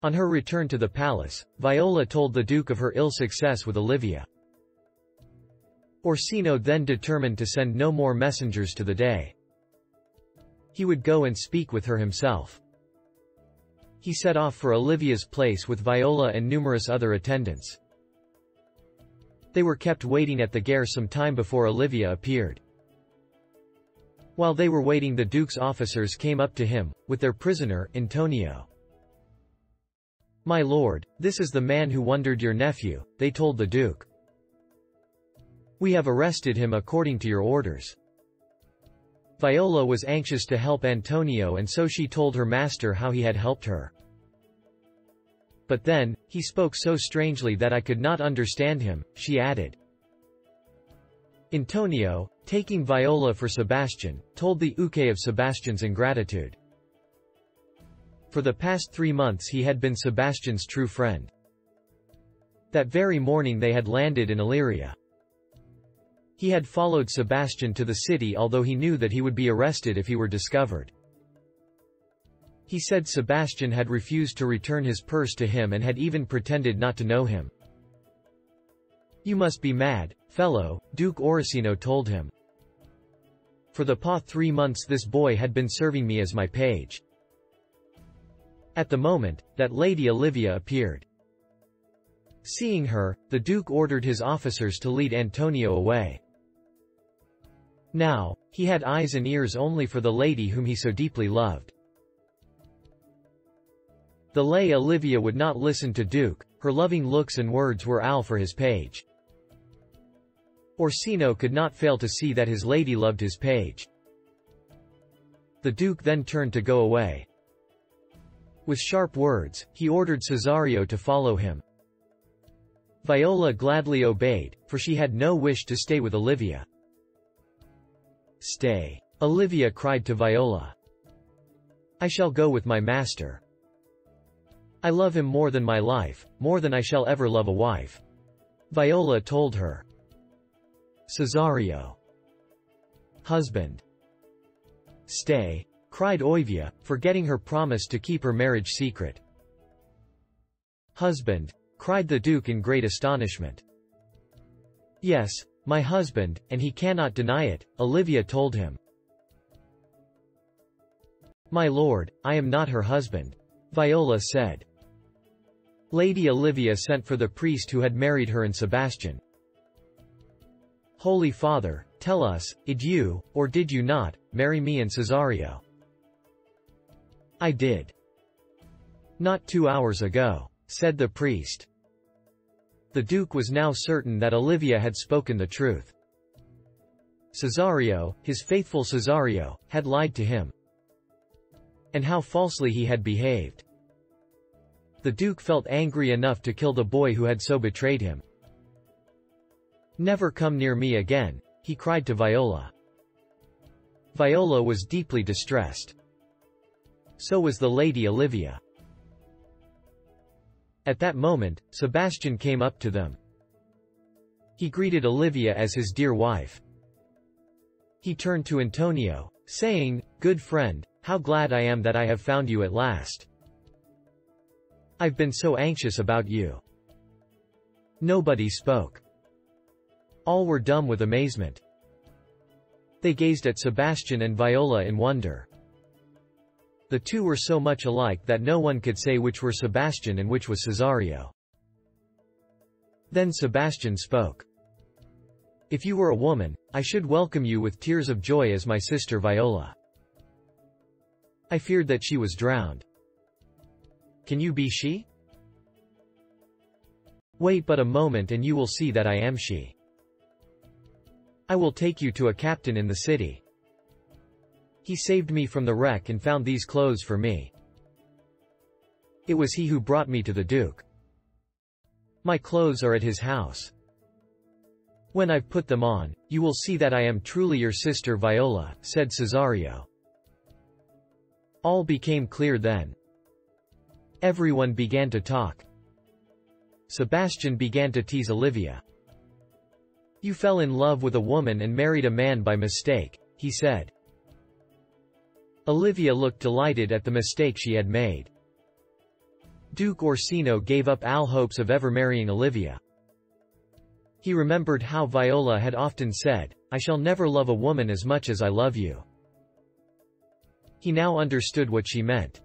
On her return to the palace, Viola told the Duke of her ill success with Olivia. Orsino then determined to send no more messengers to the day. He would go and speak with her himself. He set off for Olivia's place with Viola and numerous other attendants. They were kept waiting at the gare some time before Olivia appeared. While they were waiting, the Duke's officers came up to him, with their prisoner, Antonio. "My lord, this is the man who wounded your nephew," they told the Duke. "We have arrested him according to your orders." Viola was anxious to help Antonio, and so she told her master how he had helped her. "But then, he spoke so strangely that I could not understand him," she added. Antonio, taking Viola for Sebastian, told the Duque of Sebastian's ingratitude. For the past 3 months he had been Sebastian's true friend. That very morning they had landed in Illyria. He had followed Sebastian to the city, although he knew that he would be arrested if he were discovered. He said Sebastian had refused to return his purse to him and had even pretended not to know him. "You must be mad, fellow," Duke Orsino told him. "For the past 3 months this boy had been serving me as my page." At the moment, that Lady Olivia appeared. Seeing her, the Duke ordered his officers to lead Antonio away. Now, he had eyes and ears only for the lady whom he so deeply loved. The Lady Olivia would not listen to Duke, her loving looks and words were all for his page. Orsino could not fail to see that his lady loved his page. The Duke then turned to go away. With sharp words, he ordered Cesario to follow him. Viola gladly obeyed, for she had no wish to stay with Olivia. "Stay," Olivia cried to Viola. "I shall go with my master. I love him more than my life, more than I shall ever love a wife," Viola told her. "Cesario. Husband." "Stay," cried Olivia, forgetting her promise to keep her marriage secret. "Husband," cried the Duke in great astonishment. "Yes, my husband, and he cannot deny it," Olivia told him. "My lord, I am not her husband," Viola said. Lady Olivia sent for the priest who had married her and Sebastian. "Holy Father, tell us, did you, or did you not, marry me and Cesario?" "I did. Not 2 hours ago," said the priest. The Duke was now certain that Olivia had spoken the truth. Cesario, his faithful Cesario, had lied to him. And how falsely he had behaved. The Duke felt angry enough to kill the boy who had so betrayed him. "Never come near me again," he cried to Viola. Viola was deeply distressed. So was the Lady Olivia. At that moment, Sebastian came up to them. He greeted Olivia as his dear wife. He turned to Antonio, saying, "Good friend, how glad I am that I have found you at last. I've been so anxious about you." Nobody spoke. All were dumb with amazement. They gazed at Sebastian and Viola in wonder. The two were so much alike that no one could say which were Sebastian and which was Cesario. Then Sebastian spoke. "If you were a woman, I should welcome you with tears of joy as my sister Viola. I feared that she was drowned. Can you be she? Wait but a moment and you will see that I am she. I will take you to a captain in the city. He saved me from the wreck and found these clothes for me. It was he who brought me to the Duke. My clothes are at his house. When I've put them on, you will see that I am truly your sister Viola," said Cesario. All became clear then. Everyone began to talk. Sebastian began to tease Olivia. "You fell in love with a woman and married a man by mistake," he said. Olivia looked delighted at the mistake she had made. Duke Orsino gave up all hopes of ever marrying Olivia. He remembered how Viola had often said, "I shall never love a woman as much as I love you." He now understood what she meant.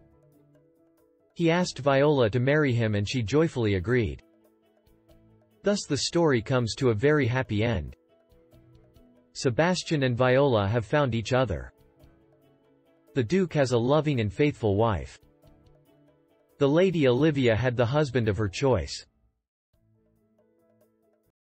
He asked Viola to marry him and she joyfully agreed. Thus the story comes to a very happy end. Sebastian and Viola have found each other. The Duke has a loving and faithful wife. The Lady Olivia had the husband of her choice.